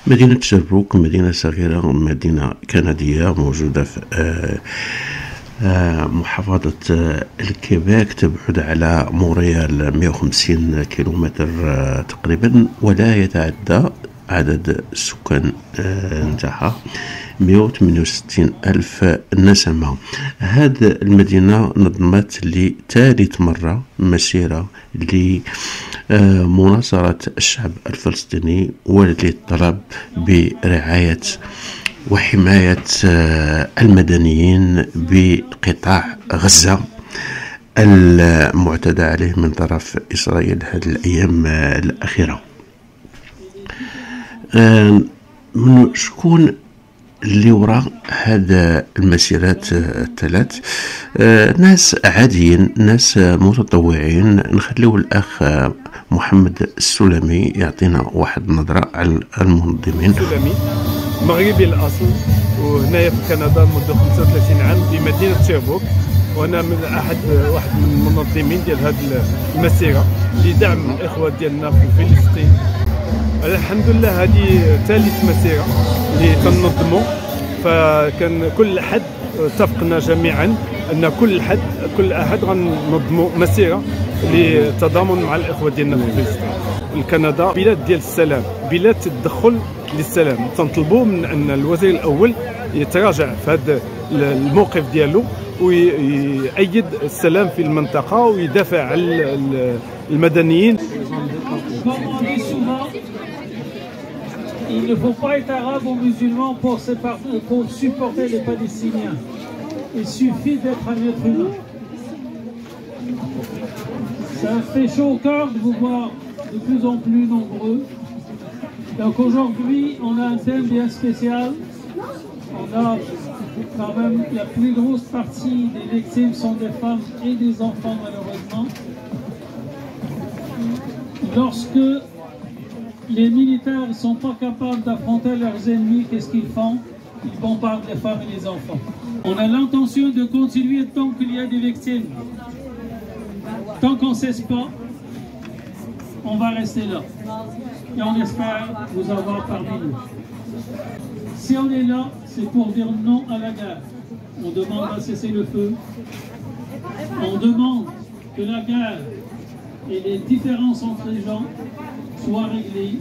مدينة شربوك مدينة صغيرة، مدينة كندية موجودة في محافظة الكيباك، تبعد على مونريال 150 كيلومتر تقريبا، ولا يتعدى عدد السكان نتاعها 168 ألف نسمة. هذه المدينة نظمت لثالث مرة مسيرة لمناصرة الشعب الفلسطيني وللطلب برعاية وحماية المدنيين بقطاع غزة المعتدى عليه من طرف إسرائيل هذه الأيام الأخيرة. من شكون اللي وراء هذا المسيرات الثلاث؟ ناس عاديين، ناس متطوعين. نخليه الأخ محمد السلمي يعطينا واحد نظرة على المنظمين. السلمي مغربي الأصل، وهنايا في كندا منذ 35 عام في مدينة شيربوك، وأنا من واحد من المنظمين ديال هذه المسيرة لدعم الإخوة ديالنا في فلسطين. الحمد لله هذه ثالث مسيرة اللي كننظموا، فكان كل أحد اتفقنا جميعا أن كل أحد غننظموا مسيرة للتضامن مع الإخوة ديالنا في فلسطين. كندا بلاد ديال السلام، بلاد التدخل للسلام. تنطلبوا من أن الوزير الأول يتراجع في هذا الموقف ديالو ويؤيد السلام في المنطقة ويدافع على المدنيين. Il ne faut pas être arabe ou musulman pour supporter les Palestiniens. Il suffit d'être un être humain. Ça fait chaud au cœur de vous voir de plus en plus nombreux. Donc aujourd'hui, on a un thème bien spécial. On a quand même la plus grosse partie des victimes sont des femmes et des enfants malheureusement. Lorsque les militaires ne sont pas capables d'affronter leurs ennemis, qu'est-ce qu'ils font? Ils bombardent les femmes et les enfants. On a l'intention de continuer tant qu'il y a des victimes. Tant qu'on ne cesse pas, on va rester là. Et on espère vous avoir parmi nous. Si on est là, c'est pour dire non à la guerre. On demande un cessez-le-feu. On demande que la guerre et les différences entre les gens soient réglées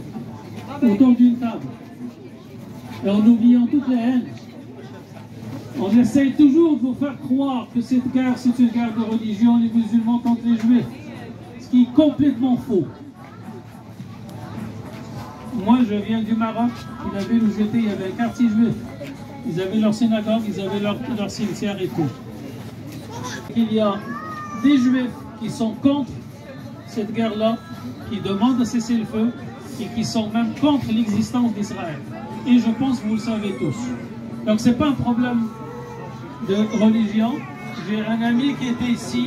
autour d'une table. Et en oubliant toutes les haines. On essaye toujours de vous faire croire que cette guerre, c'est une guerre de religion, les musulmans contre les juifs. Ce qui est complètement faux. Moi, je viens du Maroc. Vous avez où j'étais, il y avait un quartier juif. Ils avaient leur synagogue, ils avaient leur cimetière et tout. Il y a des juifs qui sont contre cette guerre-là, qui demandent de cesser le feu et qui sont même contre l'existence d'Israël. Et je pense que vous le savez tous. Donc ce n'est pas un problème de religion. J'ai un ami qui était ici.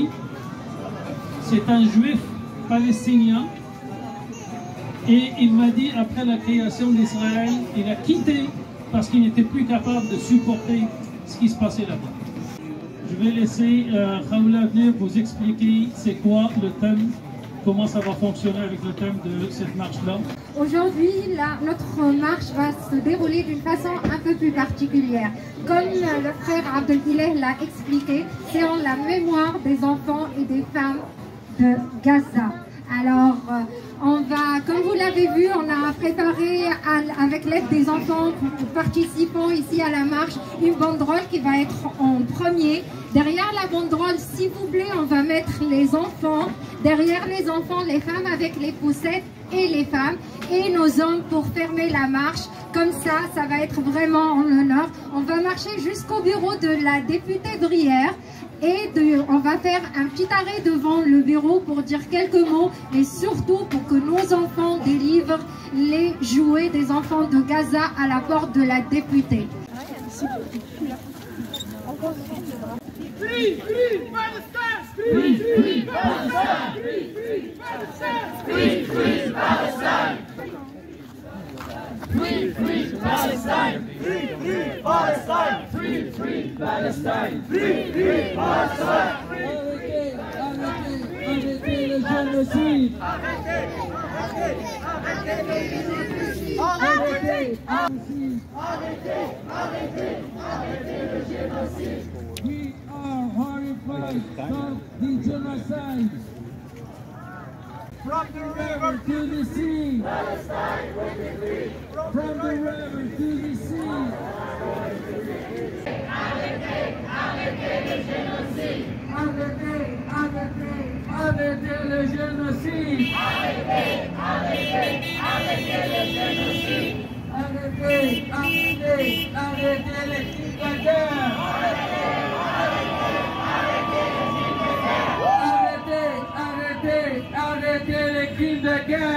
C'est un juif palestinien. Et il m'a dit, après la création d'Israël, il a quitté parce qu'il n'était plus capable de supporter ce qui se passait là-bas. Je vais laisser Khaoula venir vous expliquer c'est quoi le thème, comment ça va fonctionner avec le thème de cette marche-là. Aujourd'hui, notre marche va se dérouler d'une façon un peu plus particulière. Comme le frère Abdelileh l'a expliqué, c'est en la mémoire des enfants et des femmes de Gaza. Alors, comme vous l'avez vu, on a préparé avec l'aide des enfants participants ici à la marche une banderole qui va être en premier. Derrière la banderole, s'il vous plaît, on va mettre les enfants. Derrière les enfants, les femmes avec les poussettes et les femmes et nos hommes pour fermer la marche. Comme ça va être vraiment en l'honneur. On va marcher jusqu'au bureau de la députée Brière. Et on va faire un petit arrêt devant le bureau pour dire quelques mots et surtout pour que nos enfants délivrent les jouets des enfants de Gaza à la porte de la députée. Free, free, Palestine! Free, free, Palestine! Free, free, Palestine! Free, free, Palestine! Free, free, Palestine! Free, free, Palestine! Free, free, Palestine! Free, free, Palestine! Arrêtez le génocide! Arrêtez! Arrêtez! Arrêtez! We are horrified of the genocide. From the river to the sea. Palestine will be free. From the river to the sea. Arrêtez le génocide. Arrêtez le génocide. Arrêtez le génocide. Arrêtez les crimes de guerre. Arrêtez les crimes de guerre.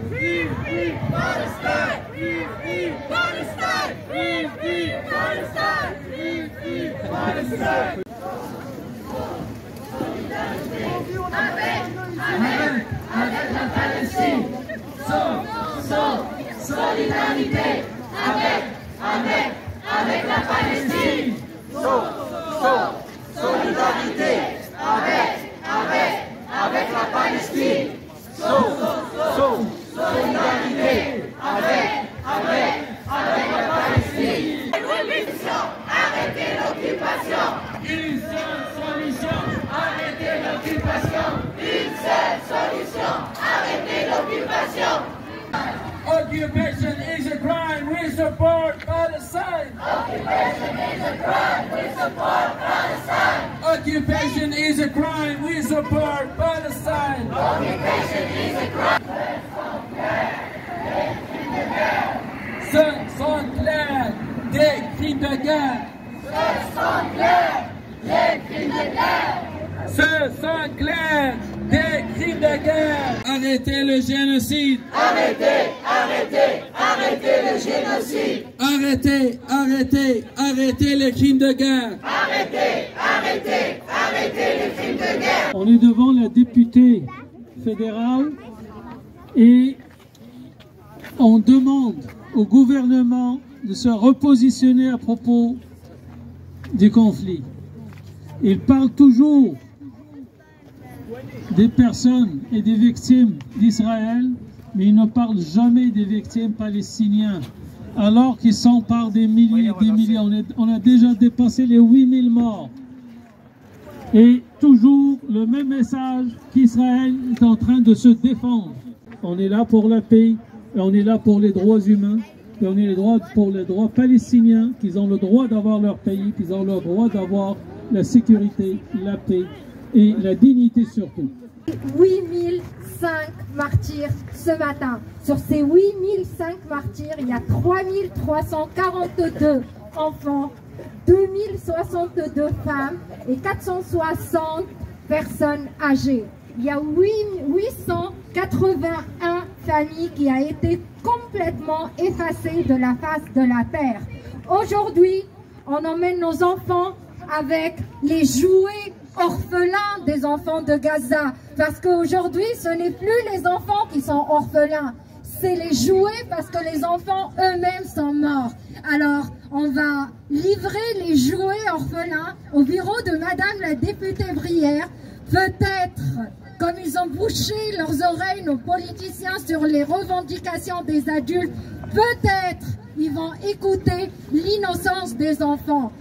Free, free, Palestine! Free, free, Palestine! Free, free, Palestine! Free, free, Palestine! Avec la Palestine. Solidarité. Avec la Palestine. Solidarité! Avec la Palestine! Solidarité! Avec la Palestine! Arrêtez l'occupation! Une seule solution. Arrêtez l'occupation. Une seule solution! Arrêtez l'occupation! Occupation is a crime. We support Palestine. Occupation is a crime! We support Palestine! Occupation is a crime. We support Palestine. Occupation is a crime! Ce sont clairs des crimes de guerre. Ce sont clairs les crimes de guerre! Ce sont clairs des crimes de guerre. Arrêtez le génocide. Arrêtez le génocide! Arrêtez les crimes de guerre. Arrêtez les crimes de guerre! On est devant la députée fédérale et on demande au gouvernement de se repositionner à propos du conflit. Il parle toujours des personnes et des victimes d'Israël, mais il ne parle jamais des victimes palestiniens, alors qu'ils sont par des milliers et des milliers. On a déjà dépassé les 8000 morts. Et toujours le même message qu'Israël est en train de se défendre. On est là pour la paix, et on est là pour les droits humains, et on est là pour les droits palestiniens, qu'ils ont le droit d'avoir leur pays, qu'ils ont le droit d'avoir la sécurité, la paix et la dignité surtout. 8005 martyrs ce matin. Sur ces 8005 martyrs, il y a 3342 enfants, 2062 femmes et 460 personnes âgées. Il y a 881 familles qui a été complètement effacées de la face de la terre. Aujourd'hui, on emmène nos enfants avec les jouets orphelins des enfants de Gaza. Parce qu'aujourd'hui, ce n'est plus les enfants qui sont orphelins. C'est les jouets parce que les enfants eux-mêmes sont morts. Alors, on va livrer les jouets orphelins au bureau de Madame la députée Brière. Peut-être, comme ils ont bouché leurs oreilles, nos politiciens, sur les revendications des adultes, peut-être ils vont écouter l'innocence des enfants.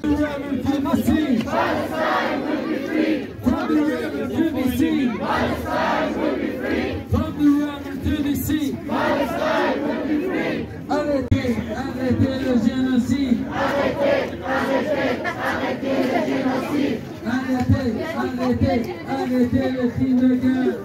Arrêtez le génocide. Arrêtez le génocide! Arrêtez le crime de guerre.